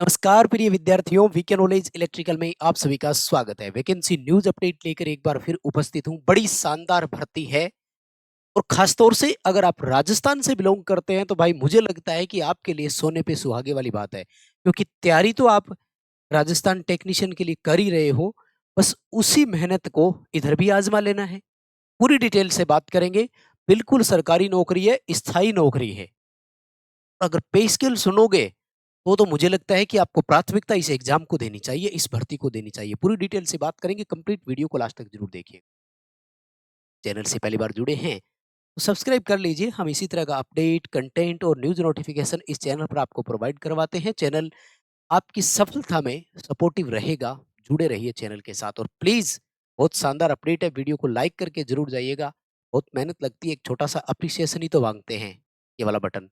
नमस्कार प्रिय विद्यार्थियों, वीके नॉलेज इलेक्ट्रिकल में आप सभी का स्वागत है। वैकेंसी न्यूज अपडेट लेकर एक बार फिर उपस्थित हूं। बड़ी शानदार भर्ती है और खासतौर से अगर आप राजस्थान से बिलोंग करते हैं तो भाई मुझे लगता है कि आपके लिए सोने पे सुहागे वाली बात है, क्योंकि तैयारी तो आप राजस्थान टेक्नीशियन के लिए कर ही रहे हो। बस उसी मेहनत को इधर भी आजमा लेना है। पूरी डिटेल से बात करेंगे। बिल्कुल सरकारी नौकरी है, स्थायी नौकरी है। अगर पे स्केल सुनोगे तो मुझे लगता है कि आपको प्राथमिकता इस एग्जाम को देनी चाहिए, इस भर्ती को देनी चाहिए। पूरी डिटेल से बात करेंगे, कंप्लीट वीडियो को लास्ट तक जरूर देखिए। चैनल से पहली बार जुड़े हैं तो सब्सक्राइब कर लीजिए। हम इसी तरह का अपडेट, कंटेंट और न्यूज नोटिफिकेशन इस चैनल पर आपको प्रोवाइड करवाते हैं। चैनल आपकी सफलता में सपोर्टिव रहेगा। जुड़े रहिए चैनल के साथ और प्लीज, बहुत शानदार अपडेट है, वीडियो को लाइक करके जरूर जाइएगा। बहुत मेहनत लगती है, एक छोटा सा अप्रिसिएशन ही तो मांगते हैं। ये वाला बटन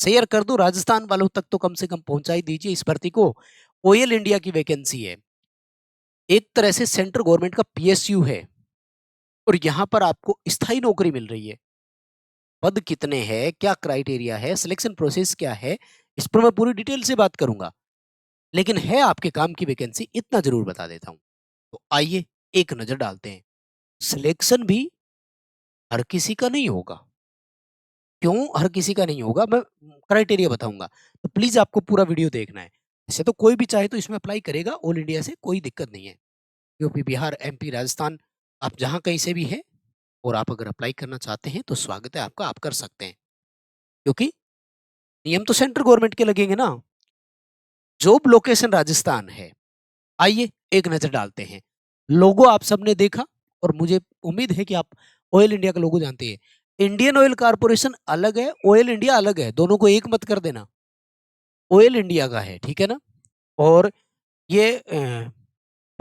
शेयर कर दो, राजस्थान वालों तक तो कम से कम पहुंचाई दीजिए इस भर्ती को। ओएल इंडिया की वैकेंसी है, एक तरह से सेंट्रल गवर्नमेंट का पीएसयू है और यहाँ पर आपको स्थायी नौकरी मिल रही है। पद कितने हैं, क्या क्राइटेरिया है, सिलेक्शन प्रोसेस क्या है, इस पर मैं पूरी डिटेल से बात करूंगा। लेकिन है आपके काम की वैकेंसी, इतना जरूर बता देता हूं। तो आइए एक नजर डालते हैं। सिलेक्शन भी हर किसी का नहीं होगा। क्यों हर किसी का नहीं होगा, मैं क्राइटेरिया बताऊंगा। तो प्लीज आपको पूरा वीडियो देखना है। ऐसे तो कोई भी चाहे तो इसमें अप्लाई करेगा, ऑल इंडिया से कोई दिक्कत नहीं है। यूपी, बिहार, एमपी, राजस्थान, आप जहां कहीं से भी है और आप अगर अप्लाई करना चाहते हैं तो स्वागत है आपका, आप कर सकते हैं। क्योंकि नियम तो सेंट्रल गवर्नमेंट के लगेंगे ना। जॉब लोकेशन राजस्थान है। आइए एक नजर डालते हैं। लोगो आप सबने देखा और मुझे उम्मीद है कि आप ऑयल इंडिया का लोगो जानते हैं। इंडियन ऑयल कारपोरेशन अलग है, ऑयल इंडिया अलग है, दोनों को एक मत कर देना। ऑयल इंडिया का है, ठीक है ना। और ये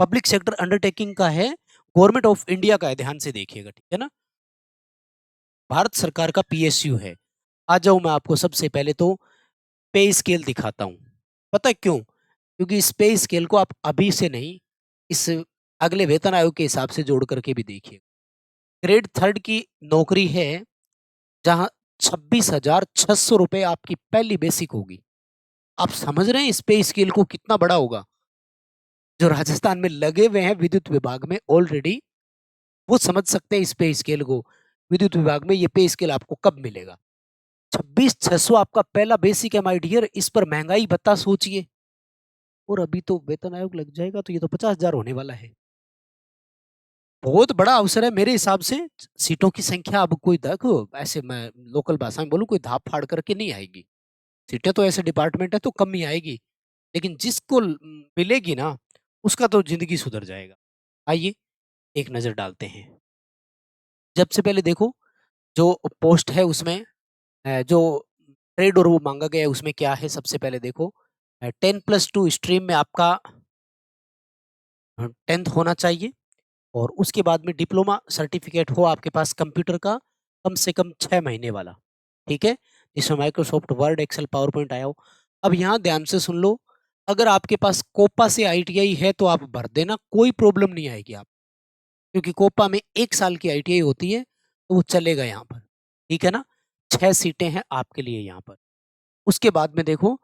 पब्लिक सेक्टर अंडरटेकिंग का है, गवर्नमेंट ऑफ इंडिया का है, ध्यान से देखिएगा, ठीक है ना। भारत सरकार का पीएसयू है। आ जाऊं मैं आपको सबसे पहले तो पे स्केल दिखाता हूं। पता है क्यों? क्योंकि इस पे स्केल को आप अभी से नहीं, इस अगले वेतन आयोग के हिसाब से जोड़ करके भी देखिए। ग्रेड थर्ड की नौकरी है, जहां 26,600 रुपए आपकी पहली बेसिक होगी। आप समझ रहे हैं इस पे स्केल को कितना बड़ा होगा? जो राजस्थान में लगे हुए हैं विद्युत विभाग में ऑलरेडी, वो समझ सकते हैं इस पे स्केल को। विद्युत विभाग में ये पे स्केल आपको कब मिलेगा? 26,600 आपका पहला बेसिक है माय डियर। इस पर महंगाई बता सोचिए। और अभी तो वेतन आयोग लग जाएगा तो ये तो 50,000 होने वाला है। बहुत बड़ा अवसर है मेरे हिसाब से। सीटों की संख्या अब कोई देखो, ऐसे मैं लोकल भाषा में बोलूं, कोई धाप फाड़ करके नहीं आएगी। सीटें तो ऐसे डिपार्टमेंट है तो कम ही आएगी। लेकिन जिसको मिलेगी ना, उसका तो जिंदगी सुधर जाएगा। आइए एक नजर डालते हैं। जब से पहले देखो, जो पोस्ट है उसमें जो ट्रेड और वो मांगा गया है उसमें क्या है। सबसे पहले देखो, 10+2 स्ट्रीम में आपका 10th होना चाहिए और उसके बाद में डिप्लोमा सर्टिफिकेट हो आपके पास कंप्यूटर का, कम से कम 6 महीने वाला, ठीक है, जिसमें Microsoft Word, Excel, PowerPoint आया हो। अब यहाँ ध्यान से सुन लो, अगर आपके पास कोपा से आईटीआई है तो आप भर देना, कोई प्रॉब्लम नहीं आएगी आप। क्योंकि कोपा में 1 साल की आईटीआई होती है तो वो चलेगा यहाँ पर, ठीक है ना। 6 सीटें हैं आपके लिए यहाँ पर। उसके बाद में देखो,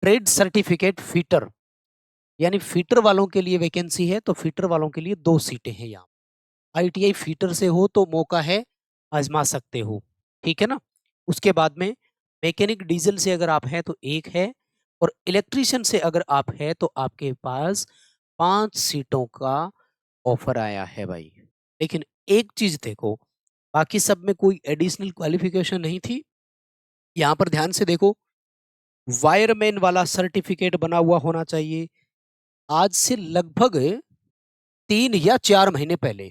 ट्रेड सर्टिफिकेट फीटर, यानी फीटर वालों के लिए वैकेंसी है, तो फीटर वालों के लिए 2 सीटें हैं यहाँ। आईटीआई फीटर से हो तो मौका है, आजमा सकते हो, ठीक है ना। उसके बाद में मैकेनिक डीजल से अगर आप हैं तो एक है, और इलेक्ट्रीशियन से अगर आप हैं तो आपके पास 5 सीटों का ऑफर आया है भाई। लेकिन एक चीज देखो, बाकी सब में कोई एडिशनल क्वालिफिकेशन नहीं थी। यहाँ पर ध्यान से देखो, वायरमैन वाला सर्टिफिकेट बना हुआ होना चाहिए। आज से लगभग 3 या 4 महीने पहले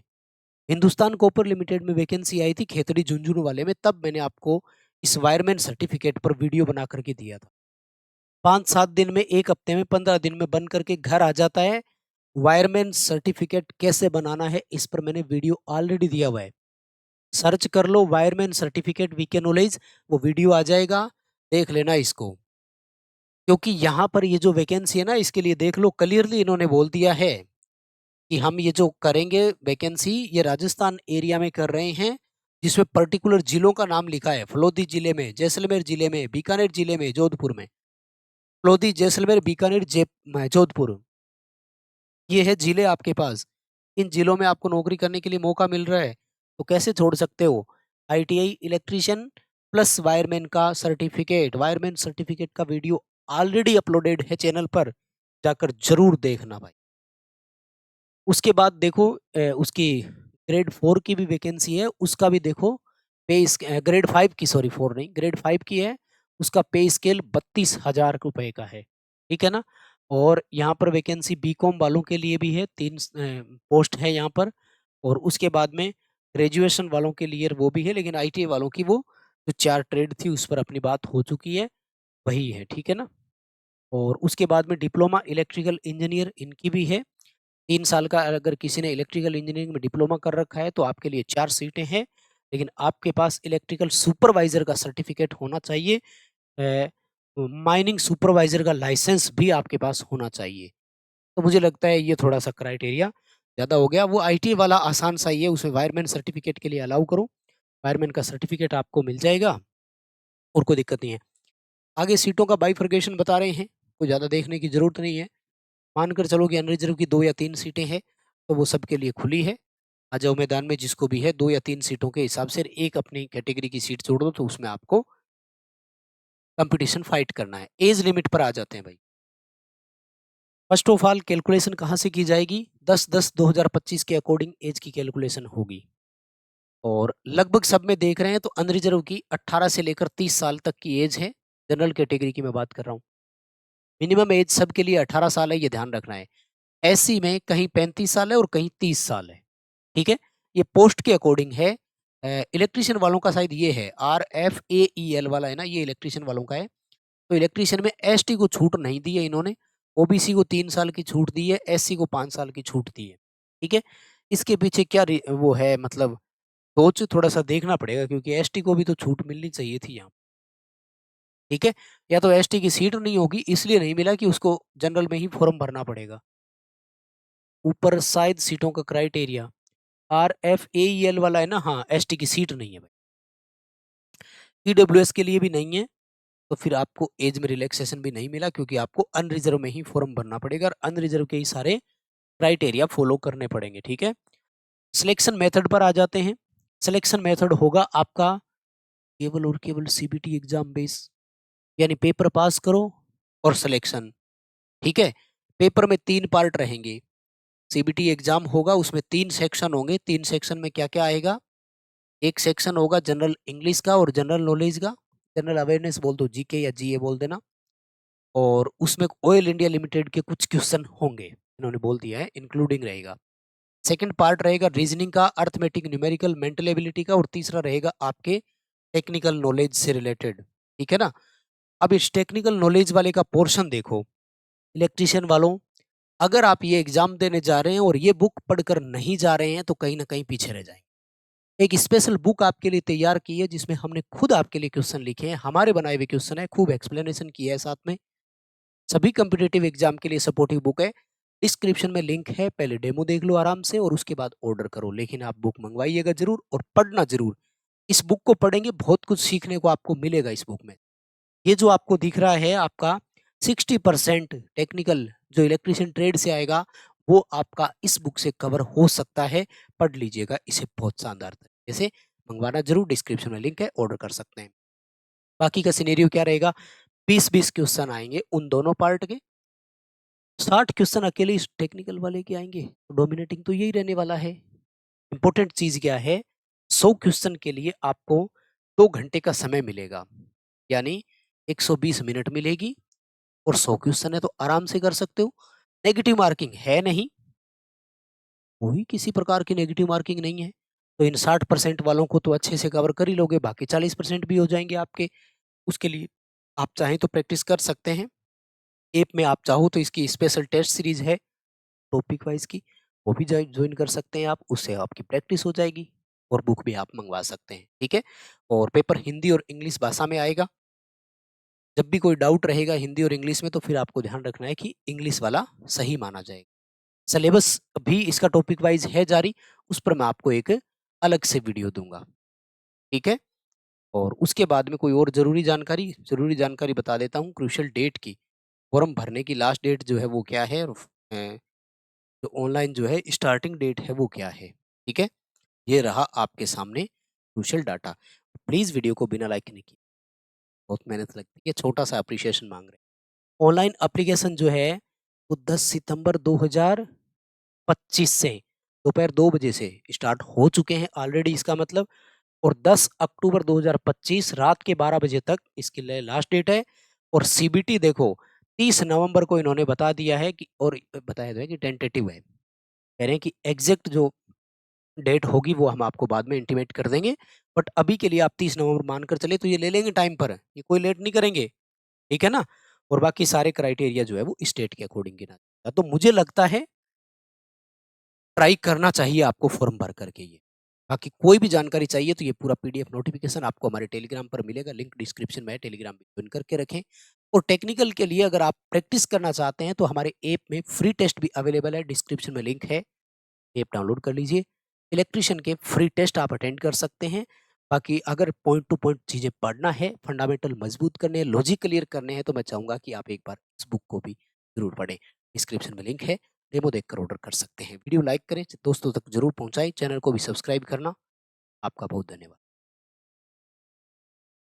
हिंदुस्तान कॉपर लिमिटेड में वैकेंसी आई थी खेतड़ी झुंझुनू वाले में, तब मैंने आपको इस वायरमैन सर्टिफिकेट पर वीडियो बना करके दिया था। 5-7 दिन में, 1 हफ्ते में, 15 दिन में बन करके घर आ जाता है। वायरमैन सर्टिफिकेट कैसे बनाना है इस पर मैंने वीडियो ऑलरेडी दिया हुआ है। सर्च कर लो वायरमैन सर्टिफिकेट वीके नॉलेज, वो वीडियो आ जाएगा, देख लेना इसको। क्योंकि यहाँ पर ये जो वैकेंसी है ना, इसके लिए देख लो क्लियरली इन्होंने बोल दिया है कि हम ये जो करेंगे वैकेंसी, ये राजस्थान एरिया में कर रहे हैं, जिसमें पर्टिकुलर जिलों का नाम लिखा है। फलोदी जिले में, जैसलमेर जिले में, बीकानेर जिले में, जोधपुर में। लोधी, जैसलमेर, बीकानेर, जोधपुर, ये है जिले आपके पास। इन जिलों में आपको नौकरी करने के लिए मौका मिल रहा है, तो कैसे छोड़ सकते हो? आईटीआई इलेक्ट्रीशियन प्लस वायरमैन का सर्टिफिकेट, वायरमैन सर्टिफिकेट का वीडियो ऑलरेडी अपलोडेड है चैनल पर, जाकर जरूर देखना भाई। उसके बाद देखो उसकी ग्रेड 4 की भी वैकेंसी है, उसका भी देखो। ग्रेड 5 की, सॉरी 4 नहीं, ग्रेड 5 की है। उसका पे स्केल 32,000 रुपए का है, ठीक है ना। और यहाँ पर वैकेंसी बीकॉम वालों के लिए भी है, 3 पोस्ट है यहाँ पर। और उसके बाद में ग्रेजुएशन वालों के लिए वो भी है, लेकिन आईटीआई वालों की वो जो 4 ट्रेड थी उस पर अपनी बात हो चुकी है, वही है, ठीक है ना। और उसके बाद में डिप्लोमा इलेक्ट्रिकल इंजीनियर इनकी भी है, 3 साल का। अगर किसी ने इलेक्ट्रिकल इंजीनियरिंग में डिप्लोमा कर रखा है तो आपके लिए 4 सीटें हैं, लेकिन आपके पास इलेक्ट्रिकल सुपरवाइजर का सर्टिफिकेट होना चाहिए। माइनिंग सुपरवाइजर का लाइसेंस भी आपके पास होना चाहिए। तो मुझे लगता है ये थोड़ा सा क्राइटेरिया ज़्यादा हो गया। वो आईटी वाला आसान सा ही है, उसमें वायरमैन सर्टिफिकेट के लिए अलाउ करो, वायरमैन का सर्टिफिकेट आपको मिल जाएगा और कोई दिक्कत नहीं है। आगे सीटों का बाइफर्केशन बता रहे हैं, कोई ज़्यादा देखने की जरूरत नहीं है। मानकर चलो कि अनरिजर्व की 2 या 3 सीटें हैं, तो वो सबके लिए खुली है। आ जाओ मैदान में, जिसको भी है 2 या 3 सीटों के हिसाब से एक अपनी कैटेगरी की सीट छोड़ दो, तो उसमें आपको कंपटीशन फाइट करना है। एज लिमिट पर आ जाते हैं भाई। फर्स्ट ऑफ ऑल कैलकुलेशन कहाँ से की जाएगी? 10/10/2025 के अकॉर्डिंग एज की कैलकुलेशन होगी। और लगभग सब में देख रहे हैं तो अनरिजर्व की 18 से लेकर 30 साल तक की एज है। जनरल कैटेगरी की मैं बात कर रहा हूँ। मिनिमम एज सबके लिए 18 साल है, ये ध्यान रखना है। एससी में कहीं 35 साल है और कहीं 30 साल है, ठीक है। ये पोस्ट के अकॉर्डिंग है। इलेक्ट्रीशियन वालों का शायद ये है, RFAEL वाला है ना, ये इलेक्ट्रीशियन वालों का है। तो इलेक्ट्रीशियन में एसटी को छूट नहीं दी है इन्होंने, ओबीसी को 3 साल की छूट दी है, एससी को 5 साल की छूट दी है, ठीक है। इसके पीछे क्या वो है, मतलब सोच थोड़ा सा देखना पड़ेगा, क्योंकि एसटी को भी तो छूट मिलनी चाहिए थी यहाँ, ठीक है। या तो एसटी की सीट नहीं होगी इसलिए नहीं मिला कि उसको जनरल में ही फॉर्म भरना पड़ेगा। ऊपर शायद सीटों का क्राइटेरिया RFAEL वाला है ना, हाँ, एसटी की सीट नहीं है भाई। ईडब्ल्यूएस के लिए भी नहीं है, तो फिर आपको एज में रिलैक्सेशन भी नहीं मिला, क्योंकि आपको अनरिजर्व में ही फॉर्म भरना पड़ेगा और अनरिजर्व के ही सारे क्राइटेरिया फॉलो करने पड़ेंगे, ठीक है। सिलेक्शन मेथड पर आ जाते हैं। सिलेक्शन मेथड होगा आपका केवल और केवल सीबीटी एग्जाम बेस, यानी पेपर पास करो और सिलेक्शन, ठीक है। पेपर में 3 पार्ट रहेंगे। सीबीटी एग्जाम होगा, उसमें 3 सेक्शन होंगे। 3 सेक्शन में क्या क्या आएगा? एक सेक्शन होगा जनरल इंग्लिश का और जनरल नॉलेज का, जनरल अवेयरनेस बोल दो, जीके या जीए बोल देना। और उसमें ऑयल इंडिया लिमिटेड के कुछ क्वेश्चन होंगे, इन्होंने बोल दिया है इंक्लूडिंग रहेगा। सेकंड पार्ट रहेगा रीजनिंग का, अर्थमेटिक, न्यूमेरिकल, मेंटल एबिलिटी का, और तीसरा रहेगा आपके टेक्निकल नॉलेज से रिलेटेड, ठीक है ना। अब इस टेक्निकल नॉलेज वाले का पोर्शन देखो, इलेक्ट्रिशियन वालों, अगर आप ये एग्जाम देने जा रहे हैं और ये बुक पढ़कर नहीं जा रहे हैं तो कहीं ना कहीं पीछे रह जाएंगे। एक स्पेशल बुक आपके लिए तैयार की है, जिसमें हमने खुद आपके लिए क्वेश्चन लिखे हैं, हमारे बनाए हुए क्वेश्चन है, खूब एक्सप्लेनेशन किया है साथ में। सभी कम्पिटेटिव एग्जाम के लिए सपोर्टिव बुक है। डिस्क्रिप्शन में लिंक है, पहले डेमो देख लो आराम से और उसके बाद ऑर्डर करो, लेकिन आप बुक मंगवाइएगा जरूर और पढ़ना जरूर। इस बुक को पढ़ेंगे, बहुत कुछ सीखने को आपको मिलेगा इस बुक में। ये जो आपको दिख रहा है आपका 60% टेक्निकल जो इलेक्ट्रिशियन ट्रेड से आएगा, वो आपका इस बुक से कवर हो सकता है। पढ़ लीजिएगा इसे बहुत शानदार तरीके से। मंगवाना जरूर, डिस्क्रिप्शन में लिंक है, ऑर्डर कर सकते हैं। बाकी का सिनेरियो क्या रहेगा? 20-20 क्वेश्चन आएंगे उन दोनों पार्ट के, 60 क्वेश्चन अकेले इस टेक्निकल वाले के आएंगे। डोमिनेटिंग तो यही रहने वाला है। इंपॉर्टेंट चीज क्या है? 100 क्वेश्चन के लिए आपको 2 घंटे का समय मिलेगा, यानी 120 मिनट मिलेगी। और 100 क्वेश्चन है तो आराम से कर सकते हो। नेगेटिव मार्किंग है नहीं, कोई किसी प्रकार की नेगेटिव मार्किंग नहीं है। तो इन 60% वालों को तो अच्छे से कवर कर ही लोगे, बाकी 40% भी हो जाएंगे आपके। उसके लिए आप चाहें तो प्रैक्टिस कर सकते हैं। ऐप में आप चाहो तो इसकी स्पेशल टेस्ट सीरीज है टॉपिक वाइज की, वो भी ज्वाइन कर सकते हैं आप, उससे आपकी प्रैक्टिस हो जाएगी। और बुक भी आप मंगवा सकते हैं, ठीक है। और पेपर हिंदी और इंग्लिश भाषा में आएगा। जब भी कोई डाउट रहेगा हिंदी और इंग्लिश में, तो फिर आपको ध्यान रखना है कि इंग्लिश वाला सही माना जाएगा। सिलेबस भी इसका टॉपिक वाइज है जारी, उस पर मैं आपको एक अलग से वीडियो दूंगा, ठीक है। और उसके बाद में कोई और जरूरी जानकारी बता देता हूँ, क्रूशियल डेट की। फॉर्म भरने की लास्ट डेट जो है वो क्या है और जो ऑनलाइन जो है स्टार्टिंग डेट है वो क्या है, ठीक है? ये रहा आपके सामने क्रूशियल डाटा। प्लीज़ वीडियो को बिना लाइक नहीं किए, बहुत मेहनत लगती है, छोटा-सा एप्रिसिएशन माँग रहे हैं। ऑनलाइन एप्लीकेशन जो है वो 10 सितंबर 2025 से दोपहर 2 बजे से स्टार्ट हो चुके हैं ऑलरेडी, इसका मतलब, और 10 अक्टूबर 2025 रात के 12 बजे तक इसकी लास्ट डेट है। और सीबीटी देखो 30 नवंबर को इन्होंने बता दिया है कि, और बताया तो है कि टेंटेटिव है। कह रहे हैं कि एग्ज़ैक्ट जो डेट होगी वो हम आपको बाद में इंटीमेट कर देंगे। बट अभी के लिए आप 30 नवंबर मानकर चलिए, तो ये ले लेंगे टाइम पर, ये कोई लेट नहीं करेंगे, ठीक है ना? और बाकी सारे क्राइटेरिया जो है वो स्टेट के अकॉर्डिंग गिना जाएगा। तो मुझे लगता है ट्राई करना चाहिए आपको फॉर्म भर करके ये। बाकी कोई भी जानकारी चाहिए तो ये पूरा पीडीएफ नोटिफ़िकेशन आपको हमारे टेलीग्राम पर मिलेगा, लिंक डिस्क्रिप्शन में है, टेलीग्राम भी जॉइन करके रखें। और टेक्निकल के लिए अगर आप प्रैक्टिस करना चाहते हैं तो हमारे ऐप में फ्री टेस्ट भी अवेलेबल है, डिस्क्रिप्शन में लिंक है, ऐप डाउनलोड कर लीजिए। इलेक्ट्रीशियन के फ्री टेस्ट आप अटेंड कर सकते हैं। बाकी अगर पॉइंट टू पॉइंट चीज़ें पढ़ना है, फंडामेंटल मजबूत करने हैं, लॉजिक क्लियर करने हैं, तो मैं चाहूँगा कि आप एक बार इस बुक को भी ज़रूर पढ़ें। डिस्क्रिप्शन में लिंक है, डेमो देखकर ऑर्डर कर सकते हैं। वीडियो लाइक करें, दोस्तों तक ज़रूर पहुँचाएँ, चैनल को भी सब्सक्राइब करना। आपका बहुत धन्यवाद।